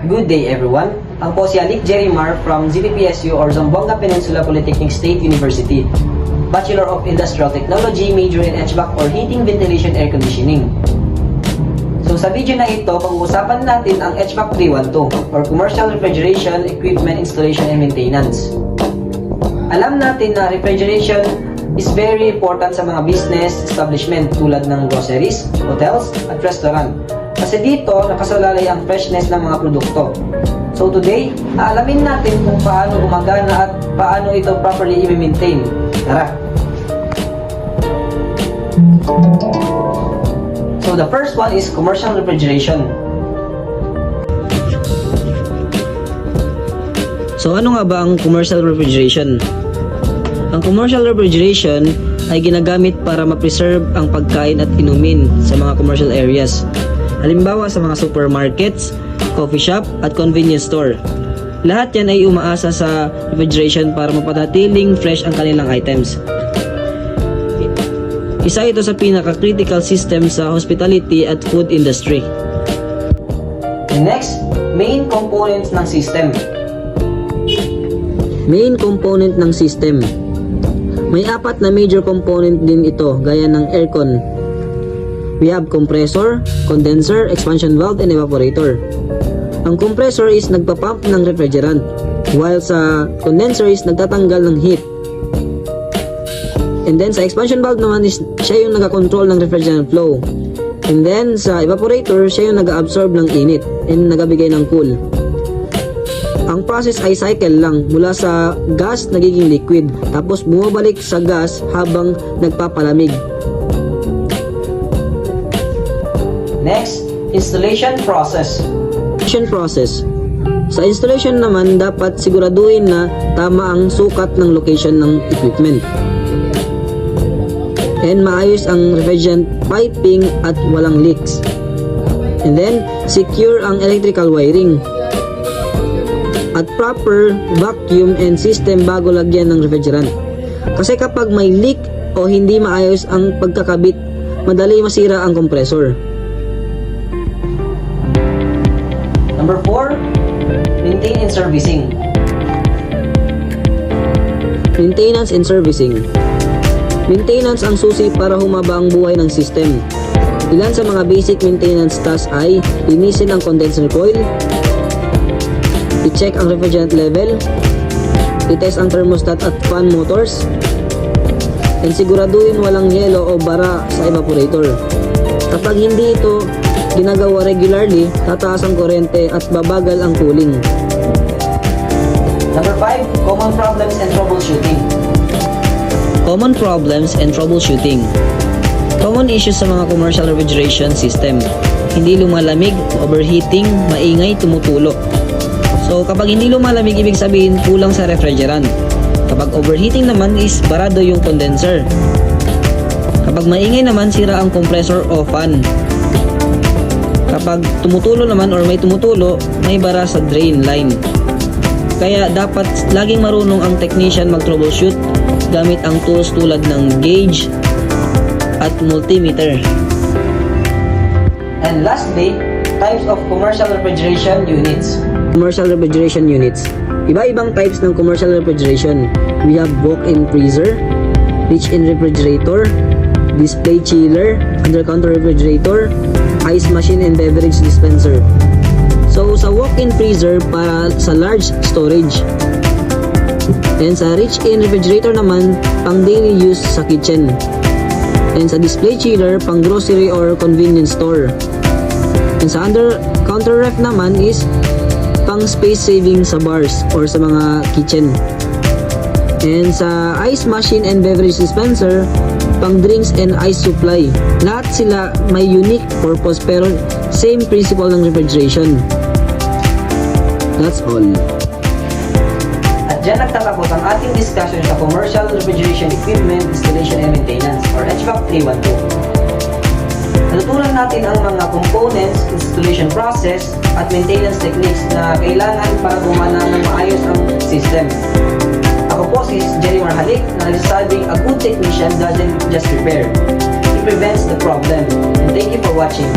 Good day everyone. Ang po si Alec Jerimar from ZPPSU or Zamboanga Peninsula Polytechnic State University. Bachelor of Industrial Technology, major in HVAC or Heating, Ventilation, Air Conditioning. So sa video na ito, pag-uusapan natin ang HVAC 312 or Commercial Refrigeration Equipment Installation and Maintenance. Alam natin na refrigeration is very important sa mga business establishment tulad ng groceries, hotels, at restaurant. Kasi dito, nakasalalay ang freshness ng mga produkto. So today, aalamin natin kung paano gumagana at paano ito properly i-maintain. Tara! So the first one is commercial refrigeration. So ano nga ba ang commercial refrigeration? Ang commercial refrigeration ay ginagamit para ma-preserve ang pagkain at inumin sa mga commercial areas. Halimbawa sa mga supermarkets, coffee shop at convenience store. Lahat yan ay umaasa sa refrigeration para mapanatiling fresh ang kanilang items. Isa ito sa pinaka-critical system sa hospitality at food industry. And next, main components ng system. Main component ng system. May apat na major component din ito gaya ng aircon. We have compressor, condenser, expansion valve, and evaporator. Ang compressor is nagpapump ng refrigerant, while sa condenser is nagtatanggal ng heat. And then sa expansion valve naman is siya yung nagakontrol ng refrigerant flow. And then sa evaporator, siya yung nag-absorb ng init and nagabigay ng cool. Ang process ay cycle lang mula sa gas nagiging liquid tapos bumabalik sa gas habang nagpapalamig. Next, installation process. Installation process. Sa installation naman dapat siguraduhin na tama ang sukat ng location ng equipment. And maayos ang refrigerant piping at walang leaks. And then, secure ang electrical wiring. At proper vacuum and system bago lagyan ng refrigerant. Kasi kapag may leak o hindi maayos ang pagkakabit, madali masira ang compressor. Number 4, maintain and servicing. Maintenance and servicing. Maintenance ang susi para humaba ang buhay ng system. Ilan sa mga basic maintenance tasks ay linisin ang condenser coil, i-check ang refrigerant level, i-test ang thermostat at fan motors, and siguraduhin walang yelo o bara sa evaporator. Kapag hindi ito ginagawa regularly, tataas ang kuryente at babagal ang cooling. Number 5, common problems and troubleshooting. Common problems and troubleshooting. Common issues sa mga commercial refrigeration system. Hindi lumalamig, overheating, maingay, tumutulo. So kapag hindi lumalamig, ibig sabihin kulang sa refrigerant. Kapag overheating naman is barado yung condenser. Kapag maingay naman, sira ang compressor o fan. Kapag tumutulo naman or may tumutulo, may bara sa drain line. Kaya dapat laging marunong ang technician mag-troubleshoot gamit ang tools tulad ng gauge at multimeter. And lastly, types of commercial refrigeration units. Commercial refrigeration units. Iba-ibang types ng commercial refrigeration. We have walk-in freezer, reach-in refrigerator, display chiller, under-counter refrigerator, ice machine and beverage dispenser. So sa walk-in freezer para sa large storage. And sa reach-in refrigerator naman, pang daily use sa kitchen. And sa display chiller, pang grocery or convenience store. And sa under-counter ref naman is pang space saving sa bars or sa mga kitchen. And sa ice machine and beverage dispenser, pang drinks and ice supply. Lahat sila may unique purpose pero same principle ng refrigeration. That's all. At dyan nagtatapos ang ating discussion sa Commercial Refrigeration Equipment Installation and Maintenance or HVAC 312. Natutunan natin ang mga components, installation process, at maintenance techniques na kailangan para gumana ng maayos ang system. Ako po si Jerimar Halik na nagsasabing a good technician doesn't just repair, it prevents the problem. And thank you for watching.